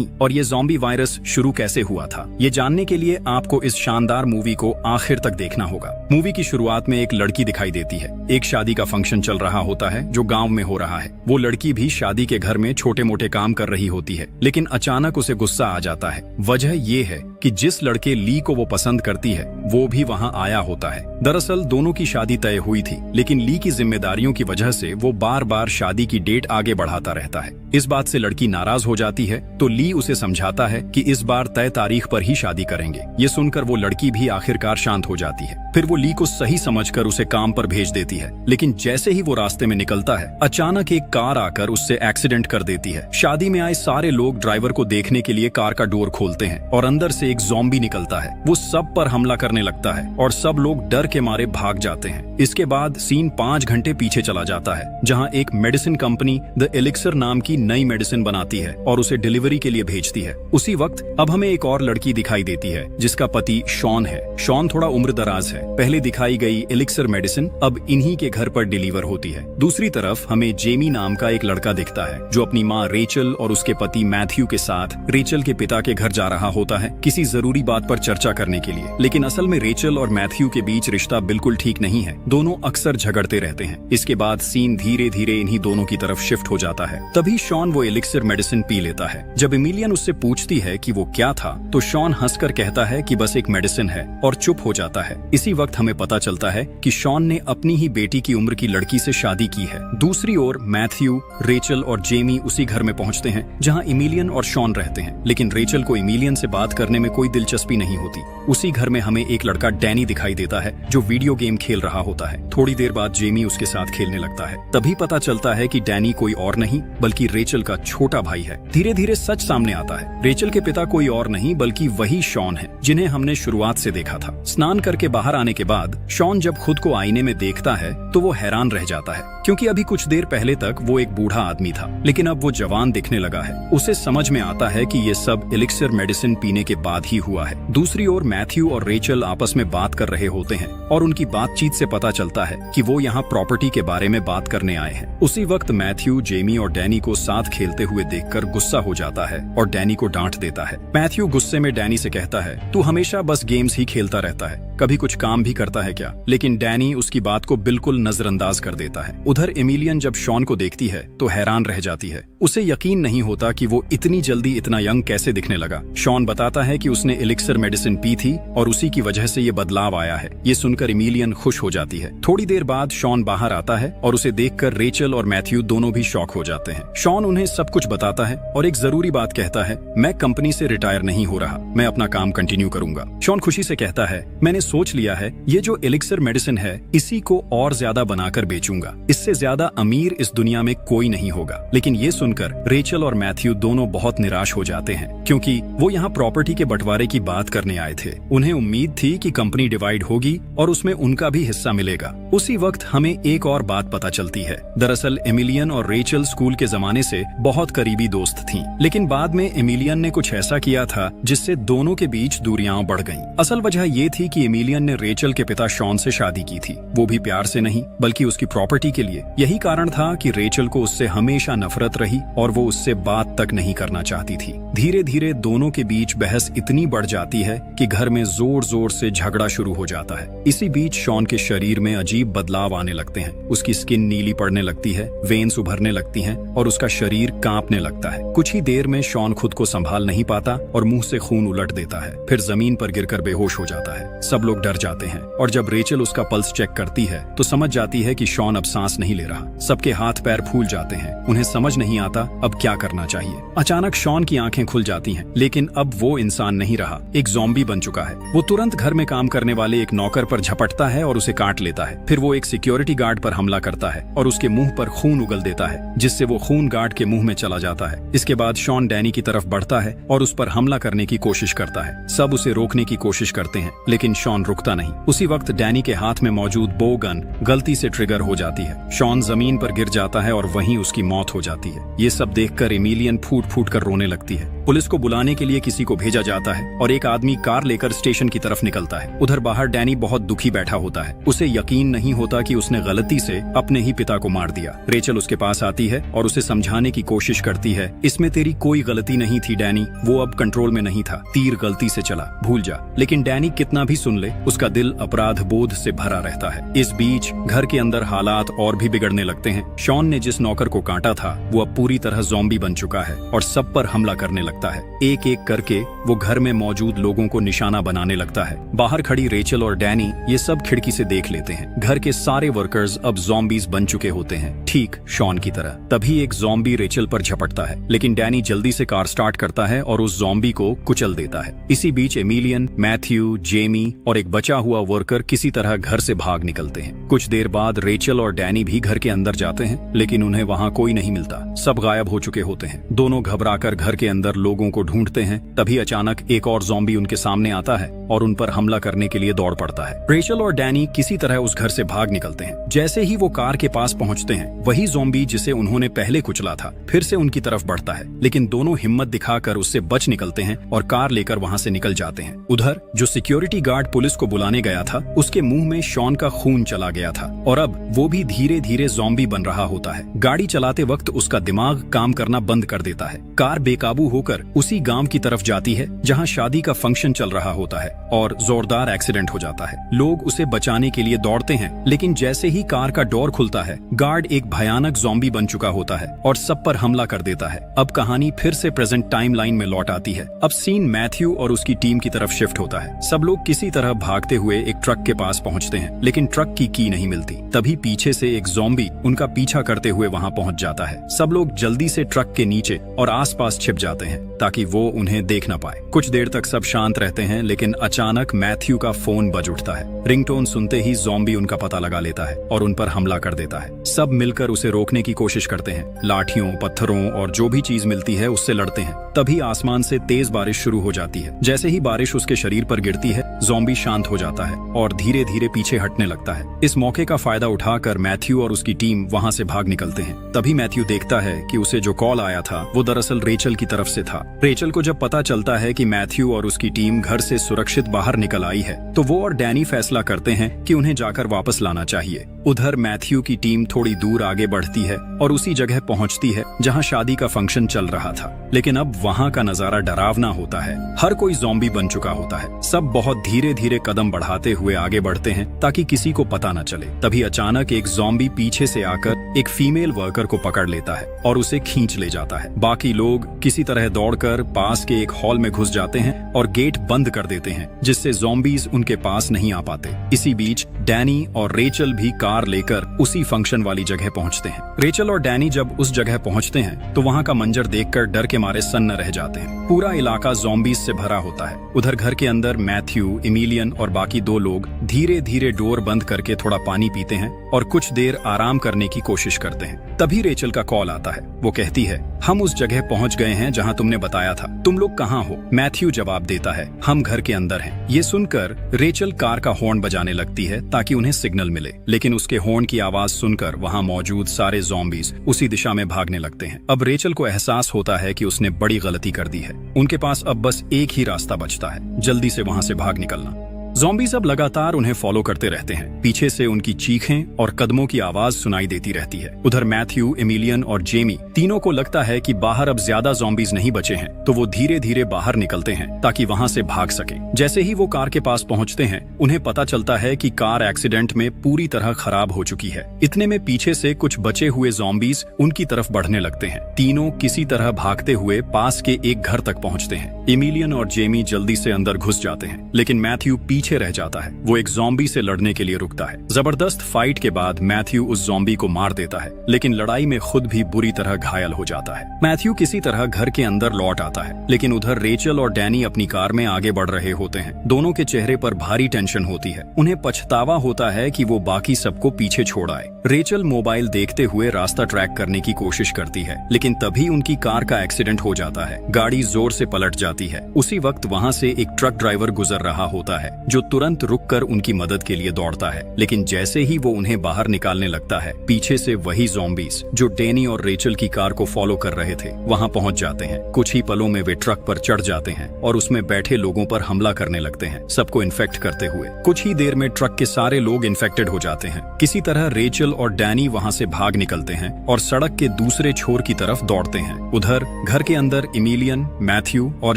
नहीं और ये ज़ॉम्बी वायरस शुरू कैसे हुआ था, ये जानने के लिए आपको इस शानदार मूवी को आखिर तक देखना होगा। मूवी की शुरुआत में एक लड़की दिखाई देती है। एक शादी का फंक्शन चल रहा होता है जो गांव में हो रहा है। वो लड़की भी शादी के घर में छोटे मोटे काम कर रही होती है, लेकिन अचानक उसे गुस्सा आ जाता है। वजह ये है कि जिस लड़के ली को वो पसंद करती है वो भी वहाँ आया होता है। दरअसल दोनों की शादी तय हुई थी, लेकिन ली की जिम्मेदारियों की वजह से वो बार बार शादी की डेट आगे बढ़ाता रहता है। इस बात से लड़की नाराज हो जाती है तो ली उसे समझाता है कि इस बार तय तारीख पर ही शादी करेंगे। ये सुनकर वो लड़की भी आखिरकार शांत हो जाती है। फिर वो ली को सही समझकर उसे काम पर भेज देती है, लेकिन जैसे ही वो रास्ते में निकलता है अचानक एक कार आकर उससे एक्सीडेंट कर देती है। शादी में आए सारे लोग ड्राइवर को देखने के लिए कार का डोर खोलते हैं और अंदर से एक ज़ॉम्बी निकलता है। वो सब पर हमला करने लगता है और सब लोग डर के मारे भाग जाते हैं। इसके बाद सीन 5 घंटे पीछे चला जाता है, जहां एक मेडिसिन कंपनी द एलिक्सर नाम की नई मेडिसिन बनाती है और उसे डिलीवरी के लिए भेजती है। उसी वक्त अब हमें एक और लड़की दिखाई देती है जिसका पति शॉन है। शॉन थोड़ा उम्रदराज है। पहले दिखाई गई एलिक्सर मेडिसिन अब इन्हीं के घर पर डिलीवर होती है। दूसरी तरफ हमें जेमी नाम का एक लड़का दिखता है जो अपनी माँ रेचल और उसके पति मैथ्यू के साथ रेचल के पिता के घर जा रहा होता है किसी जरूरी बात पर चर्चा करने के लिए। लेकिन असल में रेचल और मैथ्यू के बीच रिश्ता बिल्कुल ठीक नहीं है। दोनों अक्सर झगड़ते रहते हैं। इसके बाद सीन धीरे धीरे इन्हीं दोनों की तरफ शिफ्ट हो जाता है। तभी शॉन वो एलिक्सर मेडिसिन पी लेता है। जब एमिलियन उससे पूछती है कि वो क्या था तो शॉन हंसकर कहता है कि बस एक मेडिसिन है और चुप हो जाता है। इसी वक्त हमें पता चलता है कि शॉन ने अपनी ही बेटी की उम्र की लड़की से शादी की है। दूसरी ओर मैथ्यू, रेचल और जेमी उसी घर में पहुंचते हैं जहां एमिलियन और शॉन रहते हैं, लेकिन रेचल को एमिलियन से बात करने में कोई दिलचस्पी नहीं होती। उसी घर में हमें एक लड़का डैनी दिखाई देता है जो वीडियो गेम खेल रहा होता है। थोड़ी देर बाद जेमी उसके साथ खेलने लगता है। तभी पता चलता है कि डैनी कोई और नहीं बल्कि रेचल का छोटा भाई है। धीरे धीरे सच सामने आता है। रेचल के पिता कोई और नहीं बल्कि वही शॉन है जिन्हें हमने शुरुआत से देखा था। स्नान करके बाहर आने के बाद शॉन जब खुद को आईने में देखता है तो वो हैरान रह जाता है, क्योंकि अभी कुछ देर पहले तक वो एक बूढ़ा आदमी था, लेकिन अब वो जवान दिखने लगा है। उसे समझ में आता है कि ये सब एलिक्सर मेडिसिन पीने के बाद ही हुआ है। दूसरी ओर मैथ्यू और रेचल आपस में बात कर रहे होते हैं और उनकी बातचीत से पता चलता है कि वो यहाँ प्रॉपर्टी के बारे में बात करने आए हैं। उसी वक्त मैथ्यू जेमी और डैनी को साथ खेलते हुए देखकर गुस्सा हो जाता है और डैनी को डांट देता है। मैथ्यू गुस्से में डैनी से कहता है, तू हमेशा बस गेम्स ही खेलता रहता है, कभी कुछ काम भी करता है क्या? लेकिन डैनी उसकी बात को बिल्कुल नजरअंदाज कर देता है। उधर एमिलियन जब शॉन को देखती है तो हैरान रह जाती है। उसे यकीन नहीं होता कि वो इतनी जल्दी इतना यंग कैसे दिखने लगा। शॉन बताता है कि उसने एलिक्सर मेडिसिन पी थी और उसी की वजह से ये बदलाव आया है। ये सुनकर एमिलियन खुश हो जाती है। थोड़ी देर बाद शॉन बाहर आता है और उसे देखकर रेचल और मैथ्यू दोनों भी शॉक हो जाते हैं। शॉन उन्हें सब कुछ बताता है और एक जरूरी बात कहता है, मैं कंपनी से रिटायर नहीं हो रहा, मैं अपना काम कंटिन्यू करूंगा। शॉन खुशी से कहता है, मैंने सोच लिया है ये जो एलिक्सर मेडिसिन है इसी को और ज्यादा बनाकर बेचूंगा। इससे ज्यादा अमीर इस दुनिया में कोई नहीं होगा। लेकिन ये सुनकर रेचल और मैथ्यू दोनों बहुत निराश हो जाते हैं, क्योंकि वो यहाँ प्रॉपर्टी के बंटवारे की बात करने आए थे। उन्हें उम्मीद थी कि कंपनी डिवाइड होगी और उसमें उनका भी हिस्सा मिलेगा। उसी वक्त हमें एक और बात पता चलती है। दरअसल एमिलियन और रेचल स्कूल के जमाने से बहुत करीबी दोस्त थीं, लेकिन बाद में एमिलियन ने कुछ ऐसा किया था जिससे दोनों के बीच दूरियां बढ़ गईं। असल वजह ये थी कि एमिलियन ने रेचल के पिता शॉन से शादी की थी, वो भी प्यार से नहीं बल्कि उसकी प्रॉपर्टी के लिए। यही कारण था कि रेचल को उससे हमेशा नफरत रही और वो उससे बात तक नहीं करना चाहती थी। धीरे धीरे दोनों के बीच बहस इतनी बढ़ जाती है कि घर में जोर जोर से झगड़ा शुरू हो जाता है। इसी बीच शॉन के शरीर में अजीब बदलाव आने लगते हैं। उसकी स्किन नीली पड़ने लगती है, वेन्स उभरने लगती हैं और उसका शरीर कांपने लगता है। कुछ ही देर में शॉन खुद को संभाल नहीं पाता और मुंह से खून उलट देता है, फिर जमीन पर गिरकर बेहोश हो जाता है। सब लोग डर जाते हैं और जब रेचल उसका पल्स चेक करती है तो समझ जाती है कि शॉन अब सांस नहीं ले रहा। सबके हाथ पैर फूल जाते हैं, उन्हें समझ नहीं आता अब क्या करना चाहिए। अचानक शॉन की आंखें खुल जाती हैं, लेकिन अब वो इंसान नहीं रहा, एक ज़ॉम्बी बन चुका है। वो तुरंत घर में काम करने वाले एक नौकर पर झपटता है और उसे काट लेता है। फिर वो एक सिक्योरिटी गार्ड पर हमला करता है और उसके मुंह पर खून उगल देता है, जिससे वो खून गार्ड के मुंह में चला जाता है। इसके बाद शॉन डैनी की तरफ बढ़ता है और उस पर हमला करने की कोशिश करता है। सब उसे रोकने की कोशिश करते हैं, लेकिन शॉन रुकता नहीं। उसी वक्त डैनी के हाथ में मौजूद बो गन गलती से ट्रिगर हो जाती है। शॉन जमीन पर गिर जाता है और वहीं उसकी मौत हो जाती है। ये सब देखकर एमिलियन फूट फूट कर रोने लगती है। पुलिस को बुलाने के लिए किसी को भेजा जाता है और एक आदमी कार लेकर स्टेशन की तरफ निकलता है। उधर बाहर डैनी बहुत दुखी बैठा होता है। उसे यकीन नहीं होता कि उसने गलती से अपने ही पिता को मार दिया। रेचल उसके पास आती है और उसे समझाने की कोशिश करती है, इसमें तेरी कोई गलती नहीं थी डैनी, वो अब कंट्रोल में नहीं था, तीर गलती से चला, भूल जा। लेकिन डैनी कितना भी सुन ले, उसका दिल अपराध बोध से भरा रहता है। इस बीच घर के अंदर हालात और भी बिगड़ने लगते हैं। शॉन ने जिस नौकर को काटा था वो अब पूरी तरह ज़ॉम्बी बन चुका है और सब पर हमला करने लगता है। एक एक करके वो घर में मौजूद लोगों को निशाना बनाने लगता है। बाहर खड़ी रेचल और डैनी ये सब खिड़की से देख लेते हैं। घर के सारे वर्कर्स अब ज़ॉम्बीज बन चुके होते हैं, ठीक शॉन की तरह। तभी एक ज़ॉम्बी रेचल पर झपटता है, लेकिन डैनी जल्दी से कार स्टार्ट करता है और उस ज़ॉम्बी को कुचल देता है। इसी बीच एमिलियन, मैथ्यू, जेमी और एक बचा हुआ वर्कर किसी तरह घर से भाग निकलते हैं। कुछ देर बाद रेचल और डैनी भी घर के अंदर जाते हैं, लेकिन उन्हें वहाँ कोई नहीं मिलता, सब गायब हो चुके होते हैं। दोनों घबराकर घर के अंदर लोगों को ढूंढते हैं। तभी अचानक एक और ज़ॉम्बी उनके सामने आता है और उन पर हमला करने के लिए दौड़ पड़ता है। रेचल और डैनी किसी तरह उस घर से भाग निकलते हैं। जैसे ही वो कार के पास पहुंचते हैं, वही ज़ॉम्बी जिसे उन्होंने पहले कुचला था फिर से उनकी तरफ बढ़ता है, लेकिन दोनों हिम्मत दिखाकर उससे बच निकलते हैं और कार लेकर वहां से निकल जाते हैं। उधर जो सिक्योरिटी गार्ड पुलिस को बुलाने गया था, उसके मुंह में शॉन का खून चला गया था और अब वो भी धीरे धीरे ज़ॉम्बी बन रहा होता है। गाड़ी चलाते वक्त उसका दिमाग काम करना बंद कर देता है। कार बेकाबू होकर उसी गांव की तरफ जाती है जहां शादी का फंक्शन चल रहा होता है और जोरदार एक्सीडेंट हो जाता है। लोग उसे बचाने के लिए दौड़ते हैं, लेकिन जैसे ही कार का डोर खुलता है, गार्ड एक भयानक ज़ॉम्बी बन चुका होता है और सब पर हमला कर देता है। अब कहानी फिर से प्रेजेंट टाइमलाइन में लौट आती है। अब सीन मैथ्यू और उसकी टीम की तरफ शिफ्ट होता है। सब लोग किसी तरह भागते हुए एक ट्रक के पास पहुंचते हैं, लेकिन ट्रक की की नहीं मिलती। तभी पीछे से एक ज़ॉम्बी उनका पीछा करते हुए वहां पहुंच जाता है। सब लोग जल्दी से ट्रक के नीचे और आसपास छिप जाते हैं ताकि वो उन्हें देख न पाए। कुछ देर तक सब शांत रहते हैं, लेकिन अचानक मैथ्यू का फोन बज उठता है। रिंगटोन सुनते ही ज़ॉम्बी उनका पता लगा लेता है और उन पर हमला कर देता है। सब मिलकर उसे रोकने की कोशिश करते हैं, लाठियों, पत्थरों और जो भी चीज मिलती है उससे लड़ते हैं। तभी आसमान से तेज बारिश शुरू हो जाती है। जैसे ही बारिश उसके शरीर पर गिरती है, ज़ॉम्बी शांत हो जाता है और धीरे धीरे पीछे हटने लगता है। इस मौके का फायदा उठाकर मैथ्यू और उसकी टीम वहां से भाग निकलते हैं। तभी मैथ्यू देखता है कि उसे जो कॉल आया था वो दरअसल रेचल की तरफ से था। रेचल को जब पता चलता है कि मैथ्यू और उसकी टीम घर से सुरक्षित बाहर निकल आई है, तो वो और डैनी फैसला करते हैं कि उन्हें जाकर वापस लाना चाहिए। उधर मैथ्यू की टीम थोड़ी दूर आगे बढ़ती है और उसी जगह पहुंचती है जहां शादी का फंक्शन चल रहा था। लेकिन अब वहां का नजारा डरावना होता है। हर कोई ज़ॉम्बी बन चुका होता है। सब बहुत धीरे धीरे कदम बढ़ाते हुए आगे बढ़ते हैं ताकि किसी को पता न चले। तभी अचानक एक ज़ॉम्बी पीछे से आकर एक फीमेल वर्कर को पकड़ लेता है और उसे खींच ले जाता है। बाकी लोग किसी तरह दौड़कर पास के एक हॉल में घुस जाते हैं और गेट बंद कर देते हैं, जिससे ज़ॉम्बीज उनके पास नहीं आ पाते। इसी बीच डैनी और रेचल भी कार लेकर उसी फंक्शन वाली जगह पहुंचते हैं। रेचल और डैनी जब उस जगह पहुंचते हैं तो वहां का मंजर देखकर डर के मारे सन्न रह जाते हैं। पूरा इलाका ज़ॉम्बीज से भरा होता है। उधर घर के अंदर मैथ्यू, एमिलियन और बाकी दो लोग धीरे धीरे डोर बंद करके थोड़ा पानी पीते हैं और कुछ देर आराम करने की कोशिश करते हैं। तभी रेचल का कॉल आता है। वो कहती है, हम उस जगह पहुंच गए हैं जहां तुमने बताया था। तुम लोग कहाँ हो? मैथ्यू जवाब देता है, हम घर के अंदर हैं। ये सुनकर रेचल कार का हॉर्न बजाने लगती है ताकि उन्हें सिग्नल मिले, लेकिन उसके हॉर्न की आवाज सुनकर वहां मौजूद सारे ज़ॉम्बीज उसी दिशा में भागने लगते हैं। अब रेचल को एहसास होता है कि उसने बड़ी गलती कर दी है। उनके पास अब बस एक ही रास्ता बचता है, जल्दी से वहां से भाग निकलना। ज़ॉम्बीज अब लगातार उन्हें फॉलो करते रहते हैं। पीछे से उनकी चीखें और कदमों की आवाज सुनाई देती रहती है। उधर मैथ्यू, एमिलियन और जेमी तीनों को लगता है कि बाहर अब ज्यादा ज़ॉम्बीज नहीं बचे हैं, तो वो धीरे धीरे बाहर निकलते हैं ताकि वहां से भाग सके। जैसे ही वो कार के पास पहुंचते हैं, उन्हें पता चलता है कि कार एक्सीडेंट में पूरी तरह खराब हो चुकी है। इतने में पीछे से कुछ बचे हुए ज़ॉम्बीज उनकी तरफ बढ़ने लगते हैं। तीनों किसी तरह भागते हुए पास के एक घर तक पहुंचते हैं। एमिलियन और जेमी जल्दी से अंदर घुस जाते हैं, लेकिन मैथ्यू पीछे रह जाता है। वो एक ज़ॉम्बी से लड़ने के लिए रुकता है। जबरदस्त फाइट के बाद मैथ्यू उस ज़ॉम्बी को मार देता है, लेकिन लड़ाई में खुद भी बुरी तरह घायल हो जाता है। मैथ्यू किसी तरह घर के अंदर लौट आता है, लेकिन उधर रेचल और डैनी अपनी कार में आगे बढ़ रहे होते हैं। दोनों के चेहरे पर भारी टेंशन होती है। उन्हें पछतावा होता है कि वो बाकी सबको पीछे छोड़ आए। रेचल मोबाइल देखते हुए रास्ता ट्रैक करने की कोशिश करती है, लेकिन तभी उनकी कार का एक्सीडेंट हो जाता है। गाड़ी जोर से पलट जाती है। उसी वक्त वहाँ से एक ट्रक ड्राइवर गुजर रहा होता है, जो जो तुरंत रुककर उनकी मदद के लिए दौड़ता है। लेकिन जैसे ही वो उन्हें बाहर निकालने लगता है, पीछे से वही ज़ॉम्बीज जो डैनी और रेचल की कार को फॉलो कर रहे थे वहां पहुंच जाते हैं। कुछ ही पलों में वे ट्रक पर चढ़ जाते हैं और उसमें बैठे लोगों पर हमला करने लगते हैं, सबको इन्फेक्ट करते हुए। कुछ ही देर में ट्रक के सारे लोग इन्फेक्टेड हो जाते हैं। किसी तरह रेचल और डैनी वहां से भाग निकलते हैं और सड़क के दूसरे छोर की तरफ दौड़ते हैं। उधर घर के अंदर इमिलियन, मैथ्यू और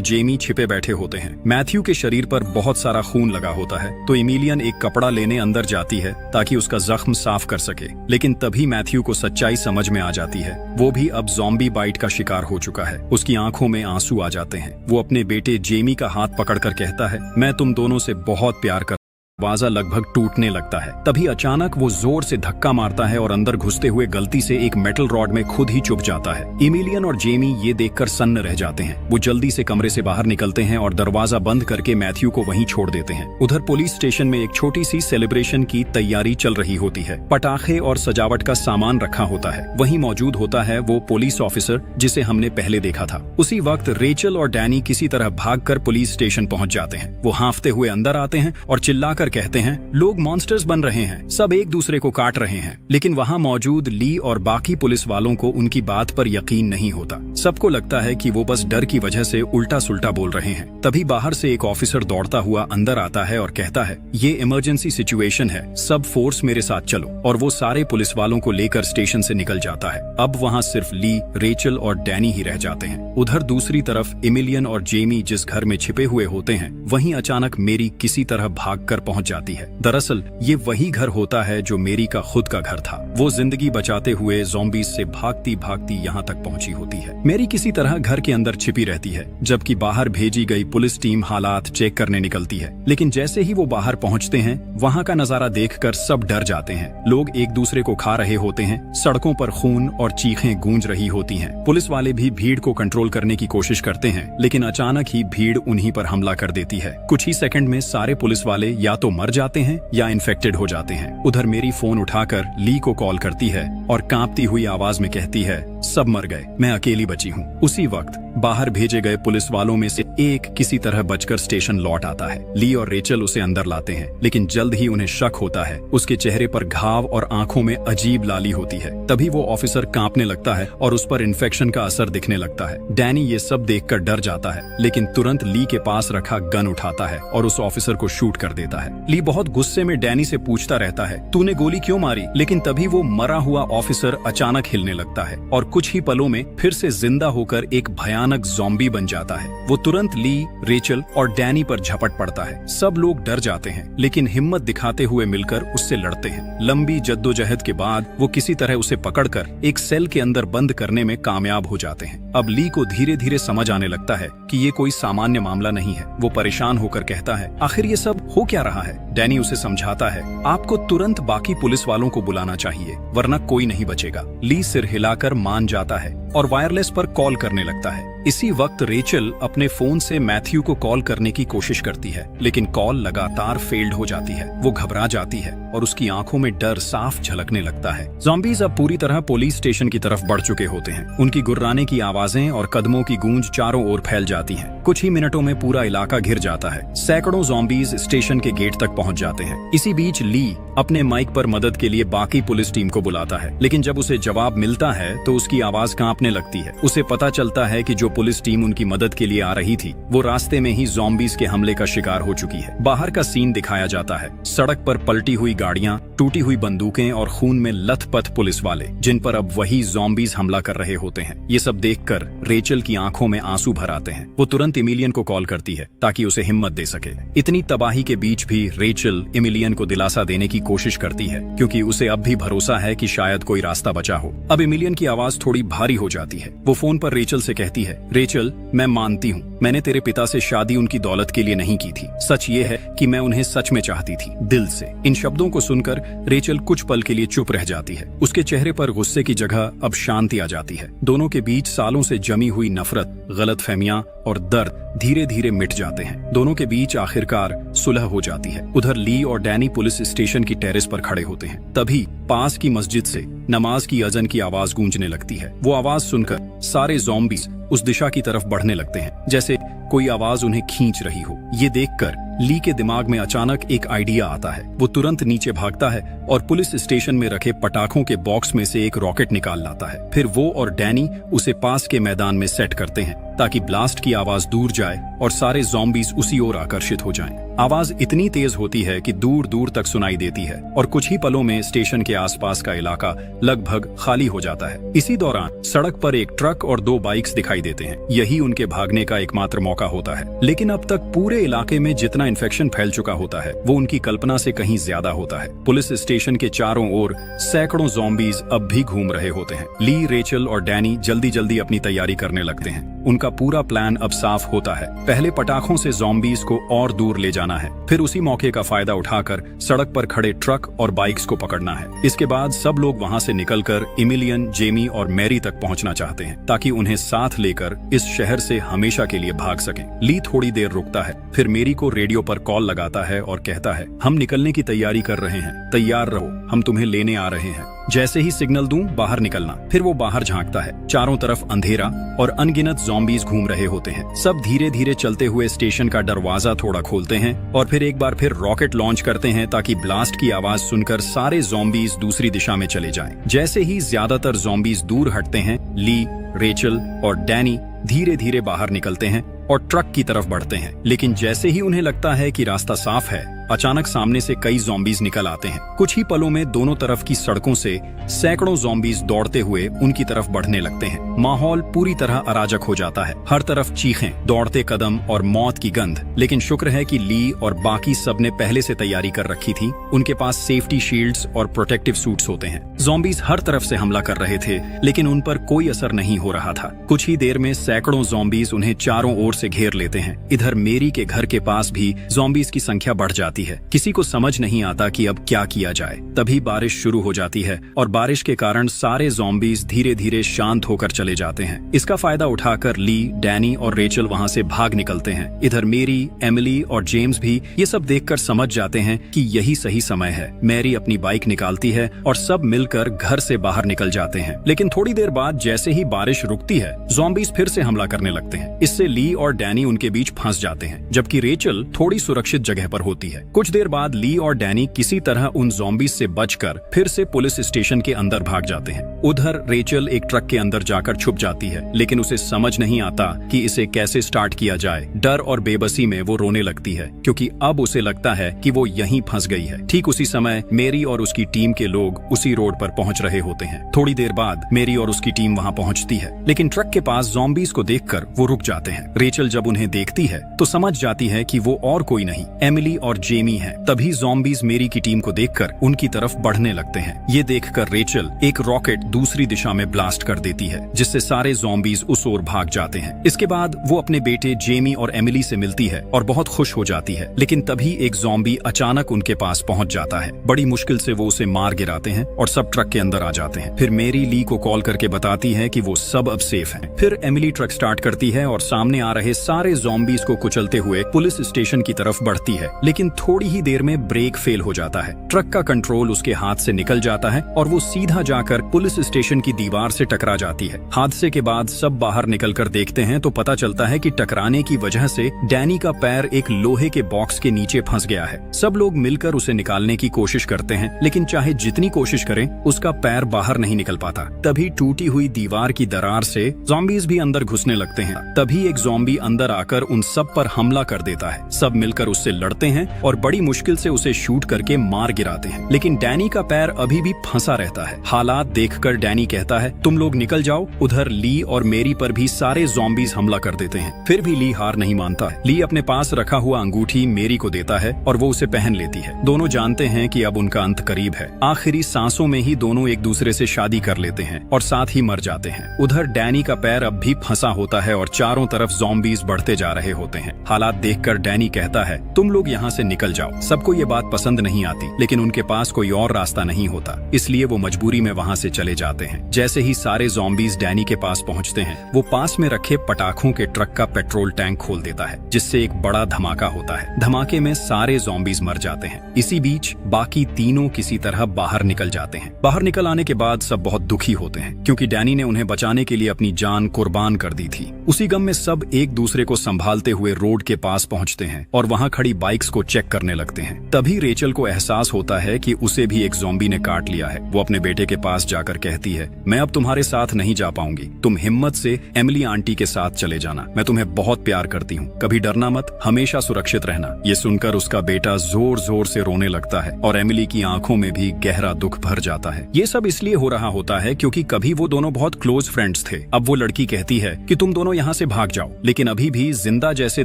जेमी छिपे बैठे होते हैं। मैथ्यू के शरीर पर बहुत सारा खून लगा होता है, तो इमिलियन एक कपड़ा लेने अंदर जाती है ताकि उसका जख्म साफ कर सके। लेकिन तभी मैथ्यू को सच्चाई समझ में आ जाती है, वो भी अब ज़ॉम्बी बाइट का शिकार हो चुका है। उसकी आंखों में आंसू आ जाते हैं। वो अपने बेटे जेमी का हाथ पकड़कर कहता है, मैं तुम दोनों से बहुत प्यार करता हूं। दरवाजा लगभग टूटने लगता है। तभी अचानक वो जोर से धक्का मारता है और अंदर घुसते हुए गलती से एक मेटल रॉड में खुद ही चुभ जाता है। इमिलियन और जेमी ये देखकर सन्न रह जाते हैं। वो जल्दी से कमरे से बाहर निकलते हैं और दरवाजा बंद करके मैथ्यू को वहीं छोड़ देते हैं। उधर पुलिस स्टेशन में एक छोटी सी सेलिब्रेशन की तैयारी चल रही होती है। पटाखे और सजावट का सामान रखा होता है। वहीं मौजूद होता है वो पुलिस ऑफिसर जिसे हमने पहले देखा था। उसी वक्त रेचल और डैनी किसी तरह भागकर पुलिस स्टेशन पहुंच जाते हैं। वो हांफते हुए अंदर आते हैं और चिल्लाकर कहते हैं, लोग मॉन्स्टर्स बन रहे हैं, सब एक दूसरे को काट रहे हैं। लेकिन वहां मौजूद ली और बाकी पुलिस वालों को उनकी बात पर यकीन नहीं होता। सबको लगता है कि वो बस डर की वजह से उल्टा सुल्टा बोल रहे हैं। तभी बाहर से एक ऑफिसर दौड़ता हुआ अंदर आता है और कहता है, ये इमरजेंसी सिचुएशन है, सब फोर्स मेरे साथ चलो। और वो सारे पुलिस वालों को लेकर स्टेशन से निकल जाता है। अब वहाँ सिर्फ ली, रेचल और डैनी ही रह जाते हैं। उधर दूसरी तरफ इमिलियन और जेमी जिस घर में छिपे हुए होते हैं, वहीं अचानक मेरी किसी तरह भागकर पहुंच जाती है। दरअसल ये वही घर होता है जो मेरी का खुद का घर था। वो जिंदगी बचाते हुए ज़ॉम्बीज से भागती भागती यहाँ तक पहुंची होती है। मेरी किसी तरह घर के अंदर छिपी रहती है, जबकि बाहर भेजी गई पुलिस टीम हालात चेक करने निकलती है। लेकिन जैसे ही वो बाहर पहुंचते हैं, वहाँ का नजारा देखकर सब डर जाते हैं। लोग एक दूसरे को खा रहे होते हैं, सड़कों पर खून और चीखें गूंज रही होती हैं। पुलिस वाले भी भीड़ को कंट्रोल करने की कोशिश करते हैं, लेकिन अचानक ही भीड़ उन्हीं पर हमला कर देती है। कुछ ही सेकंड में सारे पुलिस वाले या तो मर जाते हैं या इन्फेक्टेड हो जाते हैं। उधर मेरी फोन उठाकर ली को कॉल करती है और कांपती हुई आवाज में कहती है, सब मर गए, मैं अकेली बची हूँ। उसी वक्त बाहर भेजे गए पुलिस वालों में से एक किसी तरह बचकर स्टेशन लौट आता है। ली और रेचल उसे अंदर लाते हैं, लेकिन जल्द ही उन्हें शक होता है। उसके चेहरे पर घाव और आंखों में अजीब लाली होती है। तभी वो ऑफिसर कांपने लगता है और उस पर इन्फेक्शन का असर दिखने लगता है। डैनी ये सब देखकर डर जाता है, लेकिन तुरंत ली के पास रखा गन उठाता है और उस ऑफिसर को शूट कर देता है। ली बहुत गुस्से में डैनी से पूछता रहता है, तूने गोली क्यों मारी? लेकिन तभी वो मरा हुआ ऑफिसर अचानक हिलने लगता है और कुछ ही पलों में फिर से जिंदा होकर एक भयानक ज़ॉम्बी बन जाता है। वो तुरंत ली, रेचल और डैनी पर झपट पड़ता है। सब लोग डर जाते हैं, लेकिन हिम्मत दिखाते हुए मिलकर उससे लड़ते हैं। लंबी जद्दोजहद के बाद वो किसी तरह उसे पकड़कर एक सेल के अंदर बंद करने में कामयाब हो जाते हैं। अब ली को धीरे धीरे समझ आने लगता है कि ये कोई सामान्य मामला नहीं है। वो परेशान होकर कहता है, आखिर ये सब हो क्या रहा है? डैनी उसे समझाता है, आपको तुरंत बाकी पुलिस वालों को बुलाना चाहिए, वरना कोई नहीं बचेगा। ली सिर हिलाकर मान जाता है और वायरलेस पर कॉल करने लगता है। इसी वक्त रेचल अपने फोन से मैथ्यू को कॉल करने की कोशिश करती है, लेकिन कॉल लगातार फेल्ड हो जाती है। वो घबरा जाती है और उसकी आंखों में डर साफ झलकने लगता है। ज़ॉम्बीज अब पूरी तरह पुलिस स्टेशन की तरफ बढ़ चुके होते हैं। उनकी गुर्राने की आवाजें और कदमों की गूंज चारों ओर फैल जाती है। कुछ ही मिनटों में पूरा इलाका घिर जाता है। सैकड़ों ज़ॉम्बीज स्टेशन के गेट तक पहुंच जाते हैं। इसी बीच ली अपने माइक पर मदद के लिए बाकी पुलिस टीम को बुलाता है, लेकिन जब उसे जवाब मिलता है तो उसकी आवाज कांपने लगती है। उसे पता चलता है कि जो पुलिस टीम उनकी मदद के लिए आ रही थी, वो रास्ते में ही ज़ॉम्बीज के हमले का शिकार हो चुकी है। बाहर का सीन दिखाया जाता है। सड़क पर पलटी हुई गाड़ियां, टूटी हुई बंदूकें और खून में लथपथ पुलिस वाले, जिन पर अब वही ज़ॉम्बीज हमला कर रहे होते हैं। ये सब देखकर रेचल की आंखों में आंसू भर आते हैं। वो तुरंत इमिलियन को कॉल करती है ताकि उसे हिम्मत दे सके। इतनी तबाही के बीच भी रेचल इमिलियन को दिलासा देने की कोशिश करती है, क्योंकि उसे अब भी भरोसा है कि शायद कोई रास्ता बचा हो। अब इमिलियन की आवाज थोड़ी भारी हो जाती है। वो फोन पर रेचल से कहती है, रेचल, मैं मानती हूँ मैंने तेरे पिता से शादी उनकी दौलत के लिए नहीं की थी। सच ये है कि मैं उन्हें सच में चाहती थी, दिल से। इन शब्दों को सुनकर रेचल कुछ पल के लिए चुप रह जाती है। उसके चेहरे पर गुस्से की जगह अब शांति आ जाती है। दोनों के बीच सालों से जमी हुई नफरत, गलतफहमियां और दर्द धीरे धीरे मिट जाते हैं। दोनों के बीच आखिरकार सुलह हो जाती है। उधर ली और डैनी पुलिस स्टेशन की टेरेस पर खड़े होते हैं। तभी पास की मस्जिद से नमाज की अज़न की आवाज गूंजने लगती है। वो आवाज सुनकर सारे ज़ॉम्बीज उस दिशा की तरफ बढ़ने लगते हैं, जैसे कोई आवाज उन्हें खींच रही हो। ये देखकर ली के दिमाग में अचानक एक आइडिया आता है। वो तुरंत नीचे भागता है और पुलिस स्टेशन में रखे पटाखों के बॉक्स में से एक रॉकेट निकाल लाता है। फिर वो और डैनी उसे पास के मैदान में सेट करते हैं ताकि ब्लास्ट की आवाज दूर जाए और सारे ज़ॉम्बीज उसी ओर आकर्षित हो जाएं। आवाज इतनी तेज होती है कि दूर दूर तक सुनाई देती है और कुछ ही पलों में स्टेशन के आसपास का इलाका लगभग खाली हो जाता है। इसी दौरान सड़क पर एक ट्रक और 2 बाइक्स दिखाई देते हैं। यही उनके भागने का एकमात्र मौका होता है। लेकिन अब तक पूरे इलाके में जितना इन्फेक्शन फैल चुका होता है वो उनकी कल्पना से कहीं ज्यादा होता है। पुलिस स्टेशन के चारों ओर सैकड़ों ज़ॉम्बीज अब भी घूम रहे होते हैं। ली, रेचल और डैनी जल्दी जल्दी अपनी तैयारी करने लगते हैं। उनका पूरा प्लान अब साफ होता है। पहले पटाखों से ज़ॉम्बीज को और दूर ले जाना है, फिर उसी मौके का फायदा उठाकर सड़क पर खड़े ट्रक और बाइक्स को पकड़ना है। इसके बाद सब लोग वहां से निकलकर एमिलियन, जेमी और मैरी तक पहुंचना चाहते हैं ताकि उन्हें साथ लेकर इस शहर से हमेशा के लिए भाग सकें। ली थोड़ी देर रुकता है, फिर मैरी को रेडियो पर कॉल लगाता है और कहता है, हम निकलने की तैयारी कर रहे हैं, तैयार रहो, हम तुम्हें लेने आ रहे हैं। जैसे ही सिग्नल दूं, बाहर निकलना। फिर वो बाहर झांकता है। चारों तरफ अंधेरा और अनगिनत ज़ॉम्बीज घूम रहे होते हैं। सब धीरे धीरे चलते हुए स्टेशन का दरवाजा थोड़ा खोलते हैं और फिर एक बार फिर रॉकेट लॉन्च करते हैं ताकि ब्लास्ट की आवाज सुनकर सारे ज़ॉम्बीज दूसरी दिशा में चले जाएं। जैसे ही ज्यादातर ज़ॉम्बीज दूर हटते हैं, ली, रेचल और डैनी धीरे धीरे बाहर निकलते हैं और ट्रक की तरफ बढ़ते हैं। लेकिन जैसे ही उन्हें लगता है कि रास्ता साफ है, अचानक सामने से कई ज़ॉम्बीज निकल आते हैं। कुछ ही पलों में दोनों तरफ की सड़कों से सैकड़ों ज़ॉम्बीज दौड़ते हुए उनकी तरफ बढ़ने लगते हैं। माहौल पूरी तरह अराजक हो जाता है। हर तरफ चीखें, दौड़ते कदम और मौत की गंध। लेकिन शुक्र है कि ली और बाकी सबने पहले से तैयारी कर रखी थी। उनके पास सेफ्टी शील्ड्स और प्रोटेक्टिव सूट्स होते हैं। ज़ॉम्बीज हर तरफ से हमला कर रहे थे, लेकिन उन पर कोई असर नहीं हो रहा था। कुछ ही देर में सैकड़ों ज़ॉम्बीज उन्हें चारों ओर से घेर लेते हैं। इधर मैरी के घर के पास भी ज़ॉम्बीज की संख्या बढ़ जाती है। किसी को समझ नहीं आता कि अब क्या किया जाए। तभी बारिश शुरू हो जाती है और बारिश के कारण सारे ज़ॉम्बीज धीरे धीरे शांत होकर चले जाते हैं। इसका फायदा उठाकर ली, डैनी और रेचल वहां से भाग निकलते हैं। इधर मैरी, एमिली और जेम्स भी ये सब देखकर समझ जाते हैं कि यही सही समय है। मैरी अपनी बाइक निकालती है और सब मिलकर घर से बाहर निकल जाते हैं। लेकिन थोड़ी देर बाद जैसे ही बारिश रुकती है, ज़ॉम्बीज फिर से हमला करने लगते हैं। इससे ली और डैनी उनके बीच फंस जाते हैं, जबकि रेचल थोड़ी सुरक्षित जगह पर होती है। कुछ देर बाद ली और डैनी किसी तरह उन ज़ॉम्बीज से बचकर फिर से पुलिस स्टेशन के अंदर भाग जाते हैं। उधर रेचल एक ट्रक के अंदर जाकर छुप जाती है, लेकिन उसे समझ नहीं आता कि इसे कैसे स्टार्ट किया जाए। डर और बेबसी में वो रोने लगती है क्योंकि अब उसे लगता है कि वो यहीं फंस गई है। ठीक उसी समय मैरी और उसकी टीम के लोग उसी रोड पर पहुंच रहे होते हैं। थोड़ी देर बाद मैरी और उसकी टीम वहां पहुंचती है, लेकिन ट्रक के पास ज़ॉम्बीज को देखकर वो रुक जाते हैं। रेचल जब उन्हें देखती है तो समझ जाती है कि वो और कोई नहीं, एमिली और जेमी है। तभी ज़ॉम्बीज मैरी की टीम को देखकर उनकी तरफ बढ़ने लगते हैं। ये देखकर रेचल एक रॉकेट दूसरी दिशा में ब्लास्ट कर देती है, जिससे सारे ज़ॉम्बीज उस ओर भाग जाते हैं। इसके बाद वो अपने बेटे जेमी और एमिली से मिलती है और बहुत खुश हो जाती है। लेकिन तभी एक ज़ॉम्बी अचानक उनके पास पहुंच जाता है। बड़ी मुश्किल से वो उसे मार गिराते हैं और सब ट्रक के अंदर आ जाते हैं। फिर मैरी ली को कॉल करके बताती है कि वो सब अब सेफ हैं। फिर एमिली ट्रक स्टार्ट करती है और सामने आ रहे सारे ज़ॉम्बीज को कुचलते हुए पुलिस स्टेशन की तरफ बढ़ती है। लेकिन थोड़ी ही देर में ब्रेक फेल हो जाता है। ट्रक का कंट्रोल उसके हाथ से निकल जाता है और वो सीधा जाकर पुलिस स्टेशन की दीवार से टकरा जाती है। हादसे के बाद सब बाहर निकलकर देखते हैं तो पता चलता है कि टकराने की वजह से डैनी का पैर एक लोहे के बॉक्स के नीचे फंस गया है। सब लोग मिलकर उसे निकालने की कोशिश करते हैं, लेकिन चाहे जितनी कोशिश करें उसका पैर बाहर नहीं निकल पाता। तभी टूटी हुई दीवार की दरार से ज़ॉम्बीज भी अंदर घुसने लगते हैं। तभी एक ज़ॉम्बी अंदर आकर उन सब पर हमला कर देता है। सब मिलकर उससे लड़ते हैं और बड़ी मुश्किल से उसे शूट करके मार गिराते हैं, लेकिन डैनी का पैर अभी भी फंसा रहता है। हालात देखकर डैनी कहता है, तुम लोग निकल जाओ। उधर ली और मैरी पर भी सारे ज़ॉम्बीज हमला कर देते हैं। फिर भी ली हार नहीं मानता है। ली अपने पास रखा हुआ अंगूठी मैरी को देता है और वो उसे पहन लेती है। दोनों जानते हैं कि अब उनका अंत करीब है। आखिरी सांसों में ही दोनों एक दूसरे से शादी कर लेते हैं और साथ ही मर जाते हैं। उधर डैनी का पैर अब भी फंसा होता है और चारों तरफ ज़ॉम्बीज बढ़ते जा रहे होते हैं। हालात देखकर डैनी कहता है, तुम लोग यहाँ से निकल निकल जाओ। सबको ये बात पसंद नहीं आती, लेकिन उनके पास कोई और रास्ता नहीं होता, इसलिए वो मजबूरी में वहाँ से चले जाते हैं। जैसे ही सारे ज़ॉम्बीज़ डैनी के पास पहुँचते हैं, वो पास में रखे पटाखों के ट्रक का पेट्रोल टैंक खोल देता है, जिससे एक बड़ा धमाका होता है। धमाके में सारे ज़ॉम्बीज़ मर जाते हैं। इसी बीच बाकी तीनों किसी तरह बाहर निकल जाते हैं। बाहर निकल आने के बाद सब बहुत दुखी होते हैं, क्योंकि डैनी ने उन्हें बचाने के लिए अपनी जान कुर्बान कर दी थी। उसी गम में सब एक दूसरे को संभालते हुए रोड के पास पहुंचते हैं और वहां खड़ी बाइक्स को चेक करने लगते हैं। तभी रेचल को एहसास होता है कि उसे भी एक ज़ॉम्बी ने काट लिया है। वो अपने बेटे के पास जाकर कहती है, मैं अब तुम्हारे साथ नहीं जा पाऊंगी, तुम हिम्मत से एमिली आंटी के साथ चले जाना, मैं तुम्हें बहुत प्यार करती हूँ, कभी डरना मत, हमेशा सुरक्षित रहना। ये सुनकर उसका बेटा जोर जोर से रोने लगता है और एमिली की आंखों में भी गहरा दुख भर जाता है। ये सब इसलिए हो रहा होता है क्योंकि कभी वो दोनों बहुत क्लोज फ्रेंड्स थे। अब वो लड़की कहती है कि तुम दोनों यहाँ से भाग जाओ, लेकिन अभी भी जिंदा जैसे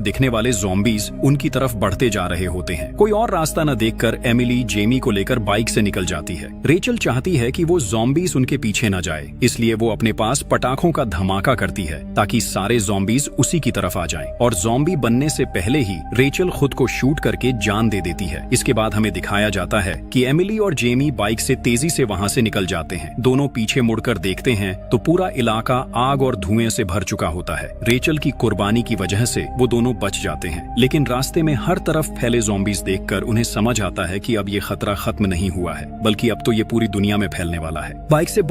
दिखने वाले ज़ॉम्बीज़ उनकी तरफ बढ़ते जा रहे होते हैं। कोई और रास्ता न देखकर एमिली जेमी को लेकर बाइक से निकल जाती है। रेचल चाहती है कि वो ज़ॉम्बीज़ उनके पीछे न जाए, इसलिए वो अपने पास पटाखों का धमाका करती है ताकि सारे ज़ॉम्बीज़ उसी की तरफ आ जाएं। और ज़ॉम्बी बनने से पहले ही रेचल खुद को शूट करके जान दे देती है। इसके बाद हमें दिखाया जाता है कि एमिली और जेमी बाइक से तेजी से वहाँ से निकल जाते हैं। दोनों पीछे मुड़कर देखते हैं तो पूरा इलाका आग और धुएं से भर चुका होता है। रेचल की कुर्बानी की वजह से वो दोनों बच जाते हैं, लेकिन रास्ते में हर तरफ फैले ज़ॉम्बीज़ देखकर उन्हें समझ आता है कि अब ये खतरा खत्म नहीं हुआ है, बल्कि अब तो ये पूरी दुनिया में फैलने वाला है। बाइक से